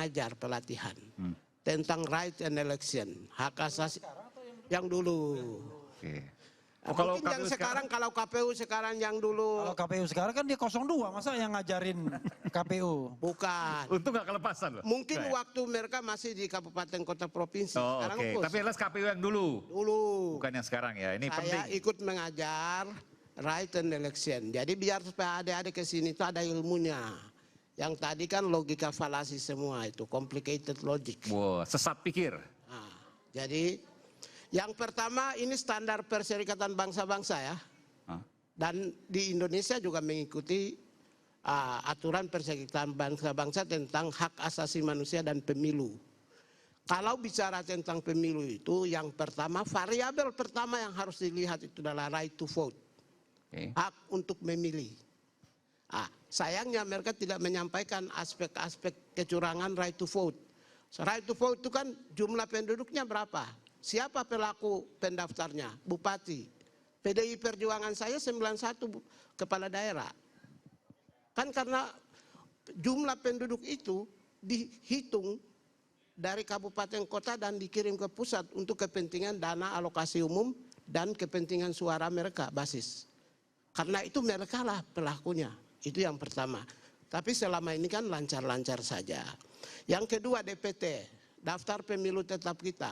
mengajar pelatihan tentang right and election, hak asasi yang dulu. Kalau mungkin yang sekarang, kalau KPU sekarang yang dulu. Kalau KPU sekarang kan dia 02, masa yang ngajarin KPU? Bukan. Untuk nggak kelepasan loh. Mungkin waktu mereka masih di kabupaten kota provinsi. Oh, oke. Tapi jelas KPU yang dulu. Dulu. Bukan yang sekarang ya. Ini Saya penting. ikut mengajar right and election. Jadi biar supaya adik-adik ke sini itu ada ilmunya. Yang tadi kan logika falasi semua itu, complicated logic. Wow, sesat pikir. Nah, jadi yang pertama ini standar Perserikatan Bangsa-Bangsa ya. Dan di Indonesia juga mengikuti aturan Perserikatan Bangsa-Bangsa tentang hak asasi manusia dan pemilu. Kalau bicara tentang pemilu itu yang pertama, variabel pertama yang harus dilihat itu adalah right to vote. Hak untuk memilih. Sayangnya mereka tidak menyampaikan aspek-aspek kecurangan right to vote. Right to vote itu kan jumlah penduduknya berapa? Siapa pelaku pendaftarnya? Bupati. PDI Perjuangan saya 91 kepala daerah. Kan karena jumlah penduduk itu dihitung dari kabupaten kota dan dikirim ke pusat untuk kepentingan dana alokasi umum dan kepentingan suara mereka basis. Karena itu mereka lah pelakunya. Itu yang pertama. Tapi selama ini kan lancar-lancar saja. Yang kedua DPT, daftar pemilu tetap kita.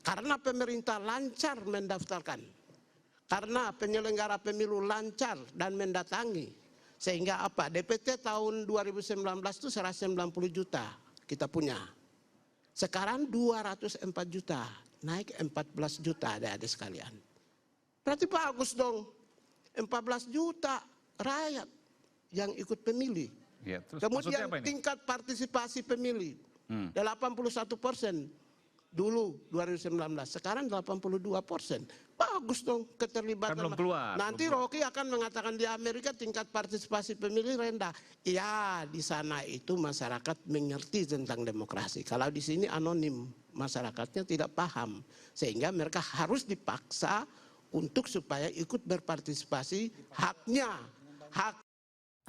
Karena pemerintah lancar mendaftarkan, karena penyelenggara pemilu lancar dan mendatangi, sehingga apa? DPT tahun 2019 itu 190 juta kita punya. Sekarang 204 juta, naik 14 juta adik-adik sekalian. Berarti bagus dong, 14 juta rakyat yang ikut pemilih. Ya, terus kemudian tingkat partisipasi pemilih 81%. Dulu 2019, sekarang 82%. Bagus dong keterlibatan. Kan belum keluar. Nanti Rocky akan mengatakan di Amerika tingkat partisipasi pemilih rendah. Ya di sana itu masyarakat mengerti tentang demokrasi. Kalau di sini anonim, masyarakatnya tidak paham. Sehingga mereka harus dipaksa untuk supaya ikut berpartisipasi haknya.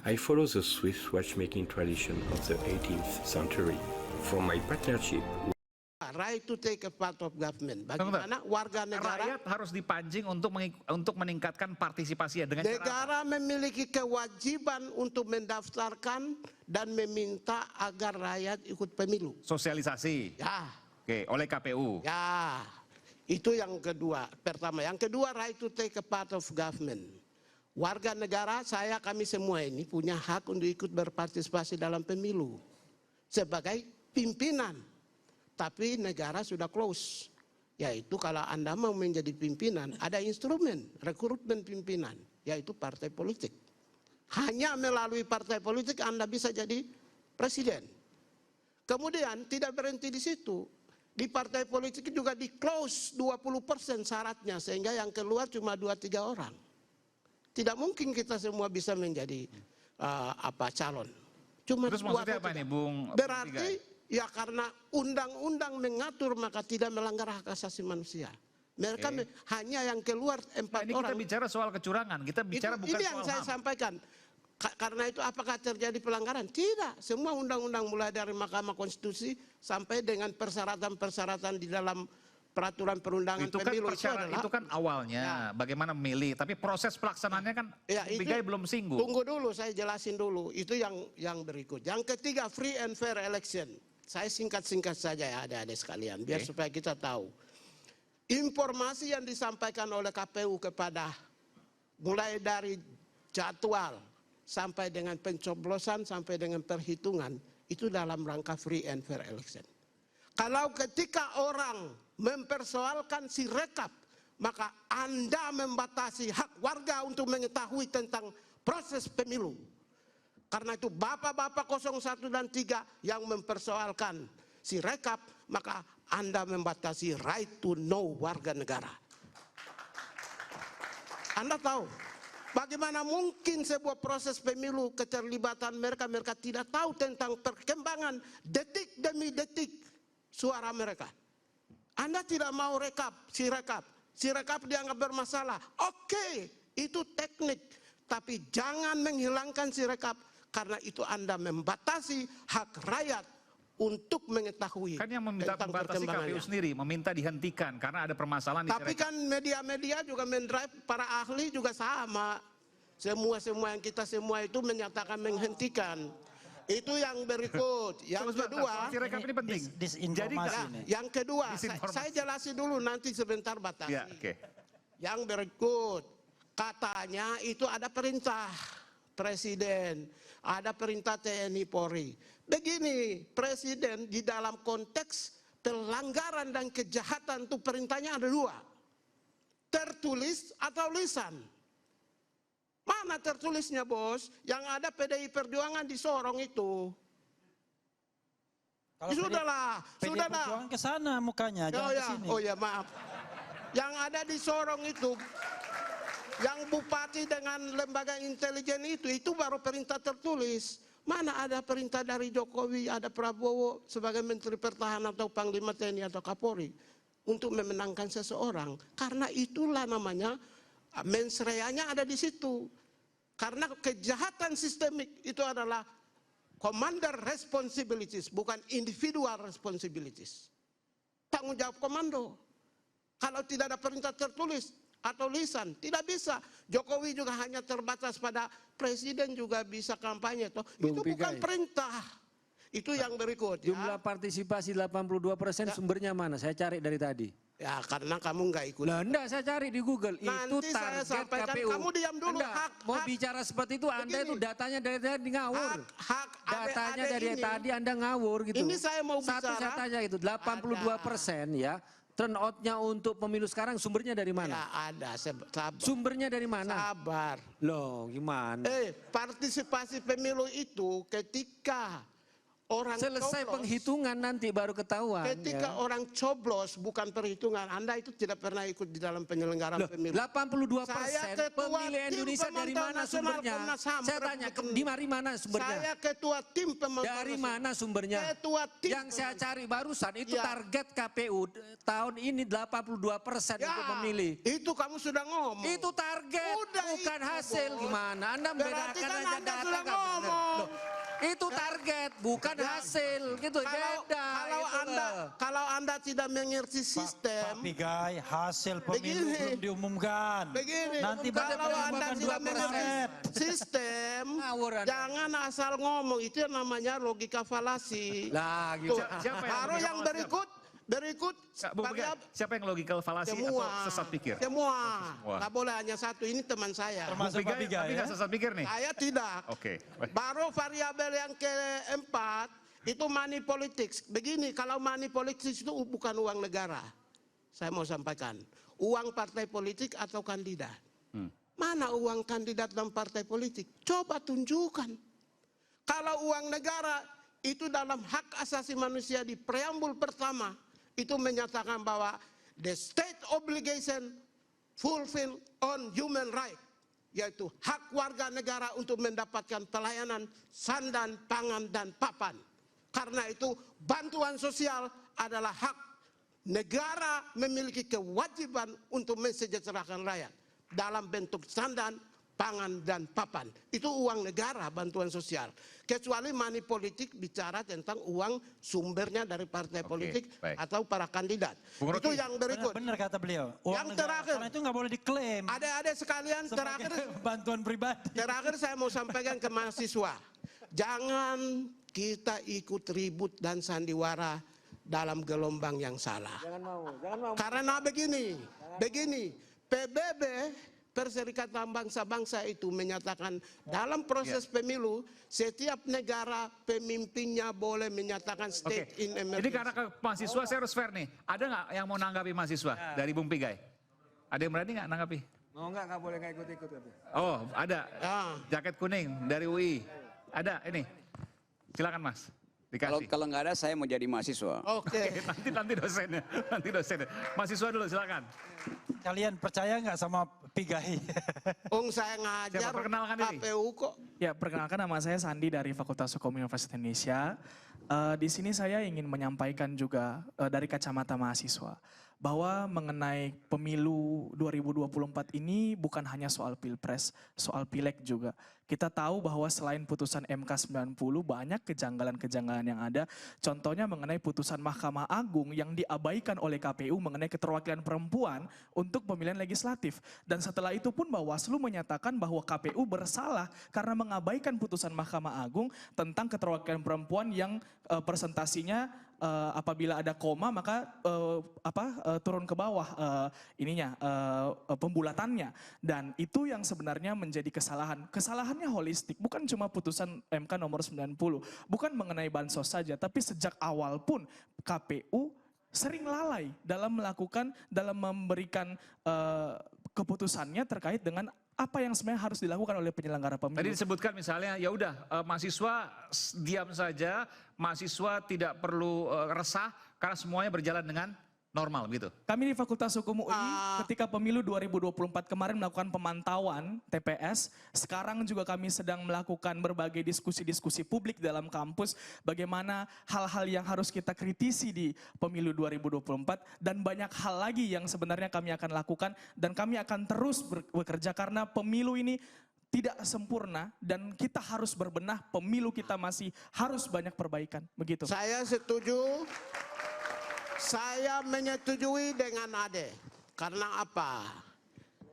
I follow the Swiss watchmaking tradition of the 18th century. From my partnership right to take a part of government. Bagaimana warga negara rakyat harus dipancing untuk meningkatkan partisipasi dengan negara memiliki kewajiban untuk mendaftarkan dan meminta agar rakyat ikut pemilu. Sosialisasi. Ya. Oke, oleh KPU. Ya. Itu yang kedua. Pertama, yang kedua right to take a part of government. Warga negara kami semua ini punya hak untuk ikut berpartisipasi dalam pemilu sebagai pimpinan. Tapi negara sudah close, yaitu kalau Anda mau menjadi pimpinan, ada instrumen rekrutmen pimpinan, yaitu partai politik. Hanya melalui partai politik Anda bisa jadi presiden. Kemudian tidak berhenti di situ, di partai politik juga di close 20% syaratnya, sehingga yang keluar cuma 2-3 orang. Tidak mungkin kita semua bisa menjadi calon. Cuma terus maksudnya apa nih Bung? Berarti ya karena undang-undang mengatur maka tidak melanggar hak asasi manusia. Mereka hanya yang keluar 4 orang. Kita bicara soal kecurangan, kita bicara bukan soal HAM. Ini yang saya sampaikan. Karena itu apakah terjadi pelanggaran? Tidak. Semua undang-undang mulai dari Mahkamah Konstitusi sampai dengan persyaratan-persyaratan di dalam peraturan perundangan pemilu itu kan awalnya bagaimana memilih, tapi proses pelaksanaannya kan Bigai belum singgung. Tunggu dulu, saya jelasin dulu. Itu yang berikut. Yang ketiga, free and fair election. Saya singkat-singkat saja ya adik-adik sekalian, biar supaya kita tahu. Informasi yang disampaikan oleh KPU kepada mulai dari jadwal sampai dengan pencoblosan sampai dengan perhitungan itu dalam rangka free and fair election. Kalau ketika orang mempersoalkan Sirekap, maka Anda membatasi hak warga untuk mengetahui tentang proses pemilu. Karena itu Bapak-Bapak 01 dan 3 yang mempersoalkan Sirekap, maka Anda membatasi right to know warga negara. Anda tahu, bagaimana mungkin sebuah proses pemilu keterlibatan mereka tidak tahu tentang perkembangan detik demi detik suara mereka. Anda tidak mau Sirekap dianggap bermasalah. Oke, itu teknik. Tapi jangan menghilangkan Sirekap karena itu Anda membatasi hak rakyat untuk mengetahui Kan yang meminta tentang membatasi KPU perkembangannya. sendiri, meminta dihentikan karena ada permasalahan di Tapi kan media-media juga mendrive, para ahli juga sama. Semua yang kita semua itu menyatakan menghentikan. Itu yang berikut. Yang kedua, Sirekap ini penting. Disinformasi ini. yang kedua, Disinformasi. saya jelasin dulu nanti sebentar batasi. Ya, oke. Yang berikut, katanya itu ada perintah Presiden, ada perintah TNI Polri. Begini, Presiden di dalam konteks pelanggaran dan kejahatan itu perintahnya ada dua. Tertulis atau lisan. Mana tertulisnya bos? Yang ada PDI Perjuangan di Sorong itu. Kalau Sudahlah. Perjuangan ke sana mukanya, jangan ke sini. Oh ya maaf. Yang ada di Sorong itu, yang bupati dengan lembaga intelijen itu baru perintah tertulis. Mana ada perintah dari Jokowi, ada Prabowo sebagai Menteri Pertahanan atau Panglima TNI atau Kapolri untuk memenangkan seseorang. Karena itulah namanya mens rea-nya ada di situ. Karena kejahatan sistemik itu adalah commander responsibilities, bukan individual responsibilities. Tanggung jawab komando. Kalau tidak ada perintah tertulis atau lisan, tidak bisa. Jokowi juga hanya terbatas pada presiden juga bisa kampanye. Toh. Itu bukan perintah. Itu yang berikut. Jumlah partisipasi 82% sumbernya mana? Saya cari dari tadi. Ya karena kamu nggak ikut. Lah enggak, saya cari di Google. Nanti itu saya target sampaikan, KPU. kamu diam dulu. Enggak, mau bicara seperti itu Anda itu datanya dari tadi ngawur. Datanya dari tadi Anda ngawur gitu. Ini saya mau Satu saya tanya itu 82% ya. Turnoutnya untuk pemilu sekarang sumbernya dari mana? Ya ada, sabar. Sumbernya dari mana? Sabar. Loh gimana? Partisipasi pemilu itu ketika orang Selesai coblos, penghitungan nanti baru ketahuan. ketika orang coblos bukan perhitungan. Anda itu tidak pernah ikut di dalam penyelenggaraan pemilu. 82% pemilih Indonesia dari mana sumbernya? Saya tanya, di mana sumbernya? Saya ketua tim pemantau Dari nasional. mana sumbernya? Ketua tim Yang saya cari barusan itu Ya. target KPU tahun ini 82% untuk memilih. Itu kamu sudah ngomong. Itu target, Udah bukan itu, hasil. Bos. Gimana? Anda Berarti membedakan kan aja Anda data sudah nggak benar. ngomong. Loh, itu target, bukan hasil. Gitu, beda. Kalau Anda tidak mengerti sistem, Pak Pigai, hasil pemilu Begini. belum diumumkan. begini, Nanti baru kalau Anda diumumkan tidak 2%. mengerti sistem, Ngawur Anda. jangan asal ngomong. Itu yang namanya logika falasi. Lah gitu. Tuh, Siapa yang baru logika yang falasi? berikut Bung Pigai, siapa yang logical fallacy semua, atau sesat pikir? semua. Semua. Nggak boleh hanya satu. Ini teman saya. Bung Termasuk Pak Pigai, Pigai tapi ya? nggak sesat pikir nih? Saya tidak. Oke. Baru variabel yang keempat itu money politics. Begini, kalau money politics itu bukan uang negara. Saya mau sampaikan, uang partai politik atau kandidat. Mana uang kandidat dan partai politik? Coba tunjukkan. Kalau uang negara itu dalam hak asasi manusia di preambul pertama itu menyatakan bahwa the state obligation fulfill on human right, yaitu hak warga negara untuk mendapatkan pelayanan sandan, pangan, dan papan. Karena itu bantuan sosial adalah hak negara, memiliki kewajiban untuk mensejahterakan rakyat dalam bentuk sandan, pangan, dan papan. Itu uang negara, bantuan sosial. Kecuali money politik bicara tentang uang sumbernya dari partai politik baik. atau para kandidat. Bung Itu Rocky. yang berikut. Benar kata beliau. Uang Yang negara, terakhir. karena itu nggak boleh diklaim. Adik-adik sekalian, terakhir Sebagai bantuan pribadi. Terakhir saya mau sampaikan ke mahasiswa, jangan kita ikut ribut dan sandiwara dalam gelombang yang salah. Jangan mau. Karena begini, PBB, Perserikatan Bangsa-Bangsa itu menyatakan dalam proses pemilu, setiap negara pemimpinnya boleh menyatakan state in emergency. Ini karena ke mahasiswa saya harus fair nih. Ada nggak yang mau nanggapi mahasiswa dari Bung Pigai? Ada yang berani nggak nanggapi? Mau nggak boleh nggak ikut-ikut. Oh, ada. Ah. Jaket kuning dari UI. Ada ini. Silakan Mas. Dikasih. Kalau nggak ada saya mau jadi mahasiswa. Oke. Nanti dosennya. Mahasiswa dulu silakan. Kalian percaya nggak sama Pigai? Saya ngajar Siapa? Perkenalkan diri. KPU kok. Ya, perkenalkan nama saya Sandi dari Fakultas Hukum Universitas Indonesia. Di sini saya ingin menyampaikan juga dari kacamata mahasiswa bahwa mengenai pemilu 2024 ini bukan hanya soal pilpres, soal pileg juga. Kita tahu bahwa selain putusan MK 90 banyak kejanggalan-kejanggalan yang ada. Contohnya mengenai putusan Mahkamah Agung yang diabaikan oleh KPU mengenai keterwakilan perempuan untuk pemilihan legislatif. Dan setelah itu pun Bawaslu menyatakan bahwa KPU bersalah karena mengabaikan putusan Mahkamah Agung tentang keterwakilan perempuan yang presentasinya apabila ada koma maka turun ke bawah pembulatannya, dan itu yang sebenarnya menjadi kesalahannya holistik, bukan cuma putusan MK nomor 90, bukan mengenai bansos saja, tapi sejak awal pun KPU sering lalai dalam memberikan keputusannya terkait dengan apa yang sebenarnya harus dilakukan oleh penyelenggara pemilu. Tadi disebutkan misalnya ya udah mahasiswa diam saja, mahasiswa tidak perlu resah karena semuanya berjalan dengan normal gitu. Kami di Fakultas Hukum UI ketika pemilu 2024 kemarin melakukan pemantauan TPS, sekarang juga kami sedang melakukan berbagai diskusi-diskusi publik dalam kampus bagaimana hal-hal yang harus kita kritisi di pemilu 2024 dan banyak hal lagi yang sebenarnya kami akan lakukan dan kami akan terus bekerja karena pemilu ini tidak sempurna dan kita harus berbenah, pemilu kita masih harus banyak perbaikan, begitu. Saya setuju. Saya menyetujui dengan Ade. Karena apa?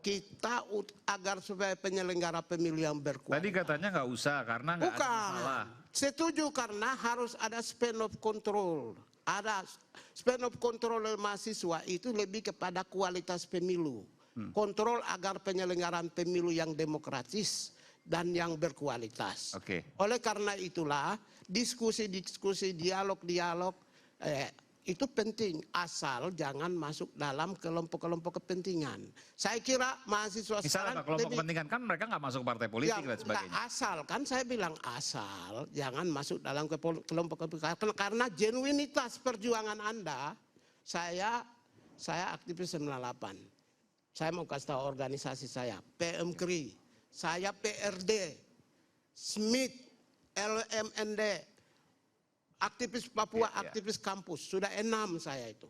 Kita agar supaya penyelenggara pemilu yang berkualitas. Tadi katanya nggak usah karena nggak ada masalah. Setuju karena harus ada span of control. Ada span of control mahasiswa itu lebih kepada kualitas pemilu. Kontrol agar penyelenggaraan pemilu yang demokratis dan yang berkualitas. Oleh karena itulah diskusi-diskusi, dialog-dialog itu penting, asal jangan masuk dalam kelompok-kelompok kepentingan. Saya kira mahasiswa misalnya kelompok kepentingan kan mereka nggak masuk partai politik dan sebagainya. Asal, kan saya bilang asal jangan masuk dalam kelompok kepentingan. Karena genuinitas perjuangan Anda, saya aktivis 98. Saya mau kasih tahu organisasi saya, PMKRI, saya PRD, Smith, LMND, aktivis Papua, aktivis kampus, sudah 6 saya itu.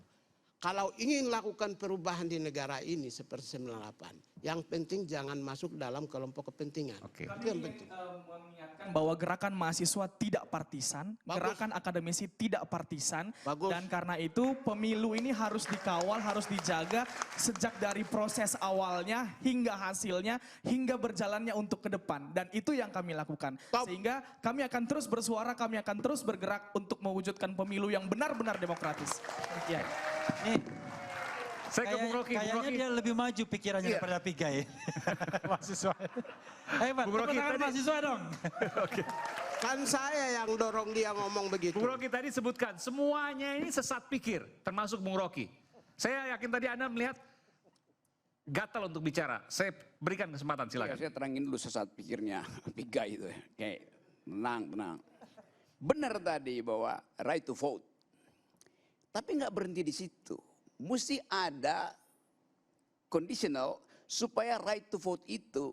Kalau ingin lakukan perubahan di negara ini seperti 98, yang penting jangan masuk dalam kelompok kepentingan. Itu yang penting. Mengingatkan bahwa gerakan mahasiswa tidak partisan, gerakan akademisi tidak partisan, dan karena itu pemilu ini harus dikawal, harus dijaga sejak dari proses awalnya hingga hasilnya, hingga berjalannya untuk ke depan. Dan itu yang kami lakukan. Sehingga kami akan terus bersuara, kami akan terus bergerak untuk mewujudkan pemilu yang benar-benar demokratis. Ya. Nih, saya ke Bung Rocky. Kayaknya dia lebih maju pikirannya daripada Pigai. Mahasiswa. Pak, tepuk tangan mahasiswa dong. Kan saya yang dorong dia ngomong begitu. Bung Rocky tadi sebutkan, semuanya ini sesat pikir, termasuk Bung Rocky. Saya yakin tadi Anda melihat gatal untuk bicara. Saya berikan kesempatan, silakan. Saya terangin dulu sesat pikirnya Pigai itu. Kayak tenang. Benar tadi bahwa right to vote. Tapi nggak berhenti di situ. Mesti ada conditional supaya right to vote itu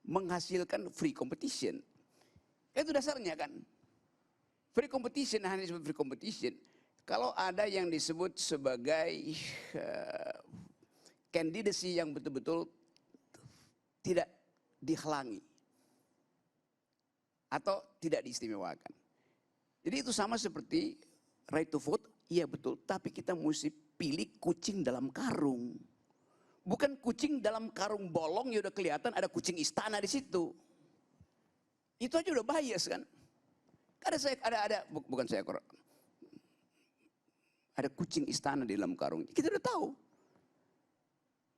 menghasilkan free competition. Itu dasarnya kan. Free competition, hanya disebut free competition. Kalau ada yang disebut sebagai candidacy yang betul-betul tidak dihalangi. Atau tidak diistimewakan. Jadi itu sama seperti right to vote. Iya betul, tapi kita mesti pilih kucing dalam karung. Bukan kucing dalam karung bolong ya udah kelihatan ada kucing istana di situ. Itu aja udah bias kan. Ada kucing istana di dalam karung. Kita udah tahu.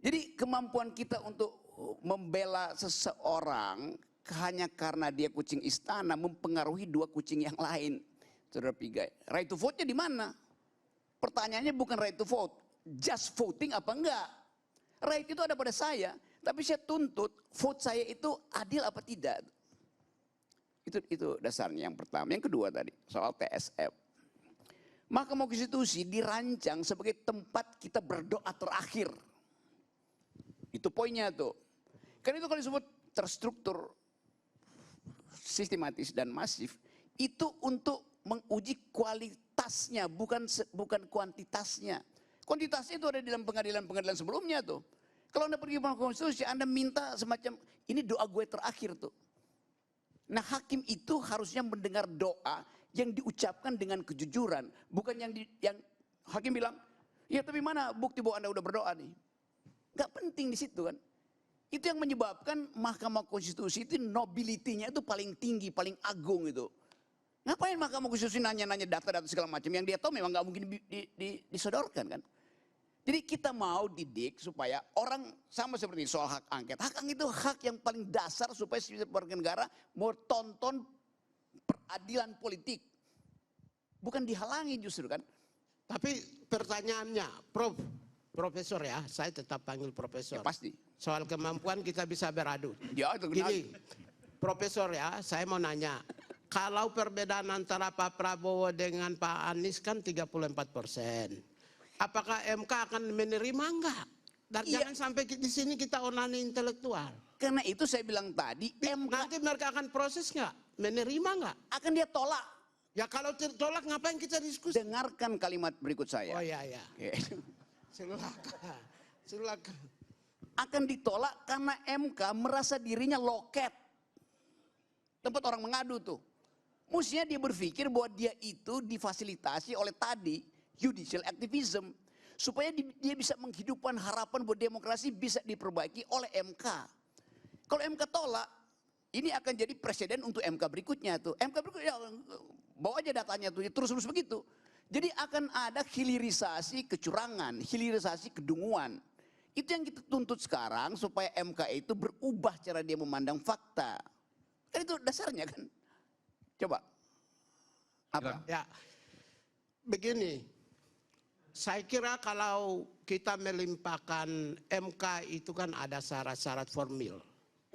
Jadi kemampuan kita untuk membela seseorang hanya karena dia kucing istana mempengaruhi 2 kucing yang lain. Saudara Pigai, right to vote-nya di mana? Pertanyaannya bukan right to vote, just voting apa enggak. Right itu ada pada saya, tapi saya tuntut vote saya itu adil apa tidak. Itu dasarnya yang pertama. Yang kedua tadi, soal TSF. Mahkamah Konstitusi dirancang sebagai tempat kita berdoa terakhir. Itu poinnya tuh. Kan itu kalau disebut terstruktur sistematis dan masif itu untuk menguji kualitasnya, bukan kuantitasnya. Kuantitasnya itu ada di dalam pengadilan-pengadilan sebelumnya tuh. Kalau Anda pergi ke Mahkamah Konstitusi, Anda minta semacam, ini doa gue terakhir tuh. Nah hakim itu harusnya mendengar doa yang diucapkan dengan kejujuran. Bukan yang hakim bilang, ya tapi mana bukti bahwa Anda udah berdoa nih. Gak penting di situ kan. Itu yang menyebabkan Mahkamah Konstitusi itu nobility-nya itu paling tinggi, paling agung itu. Ngapain Mahkamah Konstitusi nanya-nanya data-data segala macam yang dia tahu memang gak mungkin disodorkan kan. Jadi kita mau didik supaya orang sama seperti soal hak angket. Hak angket itu hak yang paling dasar supaya setiap warga negara mau tonton peradilan politik. Bukan dihalangi justru kan. Tapi pertanyaannya, Profesor ya, saya tetap panggil Profesor. Ya pasti. Soal kemampuan kita bisa beradu. Ya itu Gini, Profesor ya, saya mau nanya. Kalau perbedaan antara Pak Prabowo dengan Pak Anies kan 34%. Apakah MK akan menerima enggak? Dan jangan sampai di sini kita onani intelektual. Karena itu saya bilang tadi, MK Nanti mereka akan proses enggak? Menerima enggak? akan dia tolak. Ya kalau tolak ngapain kita diskusi? Dengarkan kalimat berikut saya. Oh iya. Oke. Silakan. Akan ditolak karena MK merasa dirinya loket. Tempat orang mengadu tuh. Mestinya dia berpikir bahwa dia itu difasilitasi oleh tadi judicial activism. Supaya dia bisa menghidupkan harapan bahwa demokrasi bisa diperbaiki oleh MK. Kalau MK tolak, ini akan jadi presiden untuk MK berikutnya tuh. MK berikutnya, bawa aja datanya tuh, terus-terus begitu. Jadi akan ada hilirisasi kecurangan, hilirisasi kedunguan. Itu yang kita tuntut sekarang supaya MK itu berubah cara dia memandang fakta. Kan itu dasarnya kan. Coba. Apa? Ya, begini, saya kira kalau kita melimpahkan MK itu kan ada syarat-syarat formil.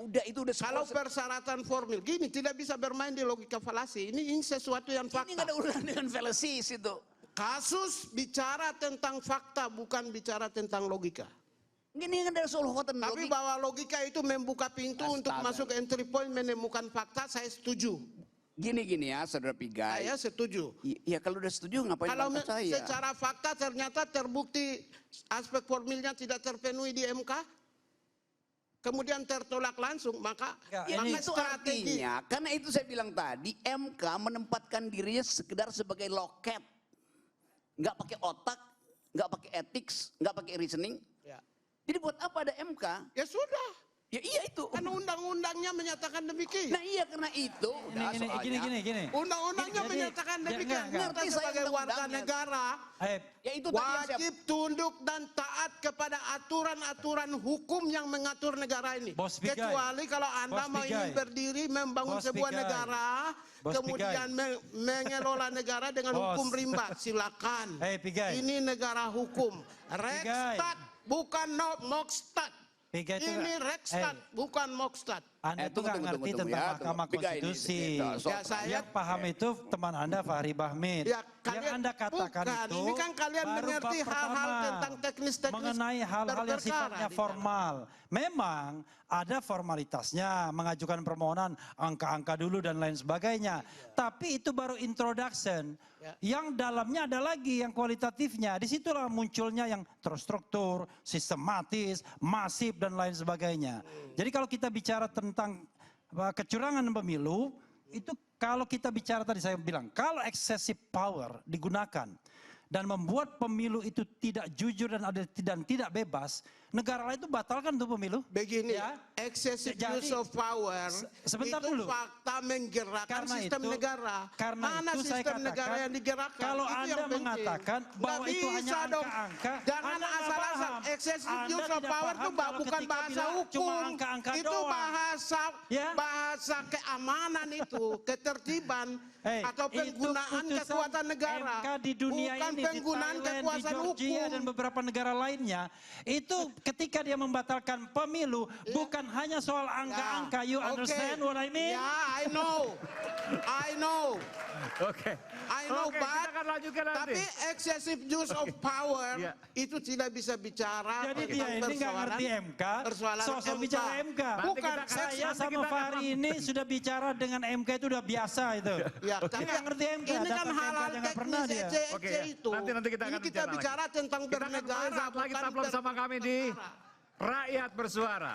Udah itu udah Kalau persyaratan formil, gini tidak bisa bermain di logika falasi. Ini sesuatu yang fakta. Ini nggak ada urusan dengan fallacies itu. Kasus bicara tentang fakta, bukan bicara tentang logika. Ini kan ada soal hotel. Tapi bahwa logika itu membuka pintu untuk masuk ke entry point menemukan fakta, saya setuju. Gini ya, Saudara Pigai. Saya setuju. Ya kalau udah setuju ngapain Kalau bantah saya? secara fakta ternyata terbukti aspek formilnya tidak terpenuhi di MK, kemudian tertolak langsung, maka Itu strategi. artinya, karena itu saya bilang tadi, MK menempatkan dirinya sekedar sebagai loket. Nggak pakai otak, nggak pakai ethics, nggak pakai reasoning. Ya. Jadi buat apa ada MK? Ya sudah. Ya iya itu. Kan undang-undangnya menyatakan demikian. Nah iya karena itu. Gini. Undang-undangnya menyatakan demikian. Kita sebagai warga negara Ya itu wajib tunduk dan taat kepada aturan-aturan hukum yang mengatur negara ini. Kecuali kalau Anda mau ingin berdiri membangun sebuah negara, kemudian mengelola negara dengan hukum rimba, silakan. Ini negara hukum. Rekstad bukan Mokstat. Ini Rekstad bukan Mokstat. Anda tuh nggak ngerti tentang Mahkamah Konstitusi. Yang paham itu teman Anda Fahri Bahmid. Yang Anda katakan itu ini kan kalian mengerti hal-hal tentang teknis-teknis mengenai hal-hal yang sifatnya formal. Memang ada formalitasnya, mengajukan permohonan, angka-angka dulu dan lain sebagainya. Tapi itu baru introduction. Yang dalamnya ada lagi yang kualitatifnya. Disitulah munculnya yang terstruktur, sistematis, masif dan lain sebagainya. Jadi kalau kita bicara tentang kecurangan pemilu, itu kalau kita bicara tadi saya bilang, kalau excessive power digunakan dan membuat pemilu itu tidak jujur dan tidak bebas, negara lain itu batalkan tuh pemilu. Begini, excessive use of power sebentar itu dulu. fakta menggerakkan sistem negara. Karena mana itu saya sistem katakan, negara yang digerakkan? kalau itu Anda yang penting. mengatakan bahwa itu hanya angka-angka, Jangan Anda nggak asal-asal. paham. Excessive Anda use of tidak power paham itu kalau bukan ketika bahasa bilang hukum. cuma angka-angka Itu doang. bahasa keamanan itu, ketertiban atau penggunaan kekuatan negara. MK di dunia bukan ini, penggunaan di Thailand, di kekuasaan Georgia hukum. dan beberapa negara lainnya, itu ketika dia membatalkan pemilu, bukan hanya soal angka-angka. You understand what I mean? Yeah, I know. Oke. I know, Oke, but kita akan lanjutkan nanti. Tapi excessive use of power Iya. itu tidak bisa bicara Jadi dia ini nggak ngerti MK, sosok bicara MK. Bukan, Saya sama Fahri ini sudah bicara dengan MK itu udah biasa itu. Ya, Dia tapi nggak ngerti MK, ini kan datang ke hal-hal MK aja nggak pernah teknis dia. Oke, ece ya. itu. Nanti kita akan Ini kita bicara tentang Kita akan bernegara, kembali saat lagi bukan tetaplah bersama kami di Rakyat Bersuara.